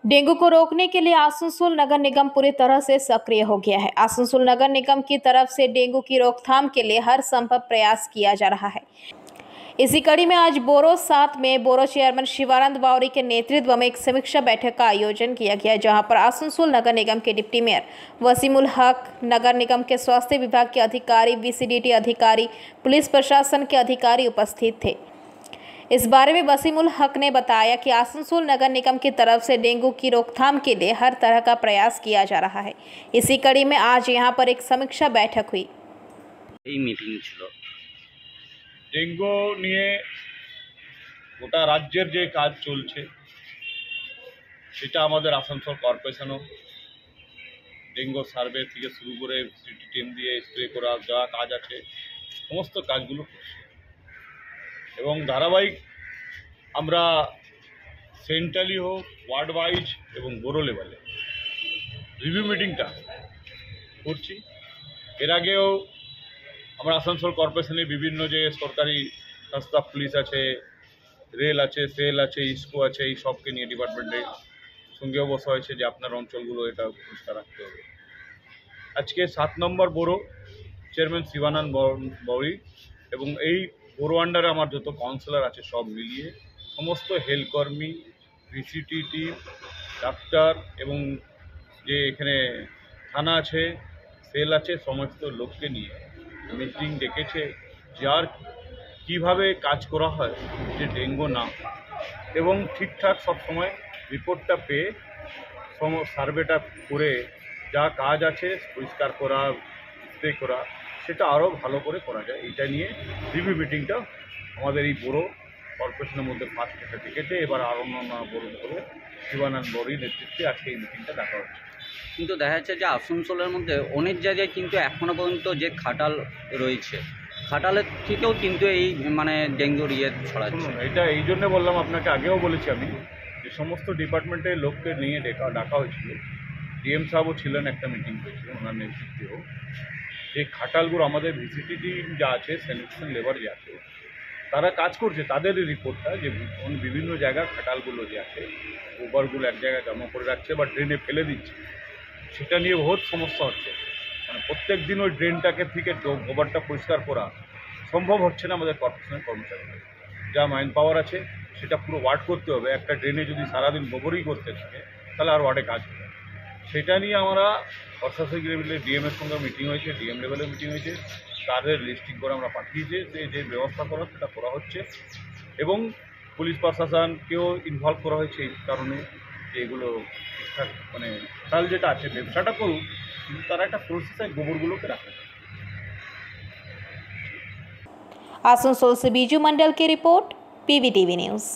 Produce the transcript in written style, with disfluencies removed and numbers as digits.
Dengue को रोकने के लिए आसनसोल नगर निगम पूरी तरह से सक्रिय हो गया है। आसनसोल नगर निगम की तरफ से डेंगू की रोकथाम के लिए हर संभव प्रयास किया जा रहा है। इसी कड़ी में आज बोरो 7 में बोरो चेयरमैन शिवानंद बावरी के नेतृत्व में एक समीक्षा बैठक का आयोजन किया गया, जहां पर आसनसोल नगर निगम के डिप्टी मेयर वसीमुल हक, नगर निगम के स्वास्थ्य विभाग के अधिकारी, VCDT अधिकारी, पुलिस प्रशासन के अधिकारी उपस्थित थे। इस बारे में वसीमुल हक ने बताया कि आसनसोल नगर निगम की तरफ से डेंगू की रोकथाम के लिए हर तरह का प्रयास किया जा रहा है। इसी कड़ी में आज यहां पर एक समीक्षा बैठक हुई। डेंगू নিয়ে গোটা রাজ্যের যে কাজ চলছে সেটা আমাদের আসানসোল কর্পোরেশনও ডেঙ্গু সার্ভে থেকে শুরু করে সিটি টিম দিয়ে স্প্রে করা যা কাজ আছে সমস্ত কাজগুলো করছে এবং ধারাবাহিক আমরা সেন্ট্রালি হোক ওয়ার্ড ওয়াইজ এবং বোরো লেভেলে রিভিউ মিটিংটা করছি। এর আগেও আমরা আসানসোল কর্পোরেশনের বিভিন্ন যে সরকারি সংস্থা পুলিশ আছে, রেল আছে, সেল আছে, ইস্কো আছে, এই সবকে নিয়ে ডিপার্টমেন্টের সঙ্গেও বসা হয়েছে যে আপনার অঞ্চলগুলো এটা পরিষ্কার রাখতে হবে। আজকে 7 নম্বর বোরো চেয়ারম্যান শিবানন্দ বাউরি এবং এই বোরো আন্ডারে আমার যত কাউন্সিলর আছে সব মিলিয়ে সমস্ত হেলথ কর্মী, VCDT, ডাক্তার এবং যে এখানে থানা আছে, সেল আছে, সমস্ত লোককে নিয়ে মিটিং ডেকেছে যার কিভাবে কাজ করা হয় যে ডেঙ্গু না এবং ঠিকঠাক সবসময় রিপোর্টটা পেয়ে সার্ভেটা করে যা কাজ আছে পরিষ্কার করা, স্প্রে করা সেটা আরও ভালো করে করা যায়। এটা নিয়ে রিভিউ মিটিংটা আমাদের এই বোরো কর্পোরেশনের মধ্যে ফার্স্ট একটা ডেকেছে। এবার আরও অন্যান্য বোরো করে শিবানন্দ বাউরির নেতৃত্বে আজকে এই মিটিংটা ডাকা হচ্ছে। কিন্তু দেখা যাচ্ছে যে আসানসোলের মধ্যে অনেক জায়গায় কিন্তু এখনও পর্যন্ত যে খাটাল রয়েছে, খাটালের থেকেও কিন্তু এই ডেঙ্গুর ছড়াচ্ছে। এটা এই জন্য বললাম, আপনাকে আগেও বলেছি আমি যে সমস্ত ডিপার্টমেন্টের লোককে নিয়ে ডাকা হয়েছিল। DM সাহেবও ছিলেন, একটা মিটিং হয়েছিল ওনার নেতৃত্বেও। যে খাটালগুলো আমাদের VCDT যা আছে, স্যানিটেশন লেবার যে আছে, তারা কাজ করছে, তাদের রিপোর্টটা যে বিভিন্ন জায়গায় খাটালগুলো যে আছে গোবরগুলো এক জায়গায় জমা করে রাখছে বা ড্রেনে ফেলে দিচ্ছে, সেটা নিয়ে বহুত সমস্যা হচ্ছে। প্রত্যেক দিন ওই ড্রেনটাকে থেকে গোবরটা পরিষ্কার করা সম্ভব হচ্ছে না আমাদের কর্পোরেশনের কর্মচারীদের। যা ম্যান পাওয়ার আছে সেটা পুরো ওয়ার্ড করতে হবে। একটা ড্রেনে যদি সারাদিন গোবরই করতে থাকে তাহলে আর ওয়ার্ডে কাজ হবে। সেটা নিয়ে আমরা প্রশাসনিক লেভেলে DM-এর সঙ্গে মিটিং হয়েছে, DM লেভেলে মিটিং হয়েছে, তাদের লিস্টিং করে আমরা পাঠিয়েছি যে ব্যবস্থা করা সেটা করা হচ্ছে এবং পুলিশ প্রশাসনকেও ইনভলভ করা হয়েছে এই কারণে যে এগুলো ঠিকঠাক খাল যেটা আছে ব্যবসাটা করুক, কিন্তু তারা একটা প্রসেসে গোবরগুলোকে রাখে। आसनसोल से बीजू मंडल की रिपोर्ट, PVTV न्यूज़।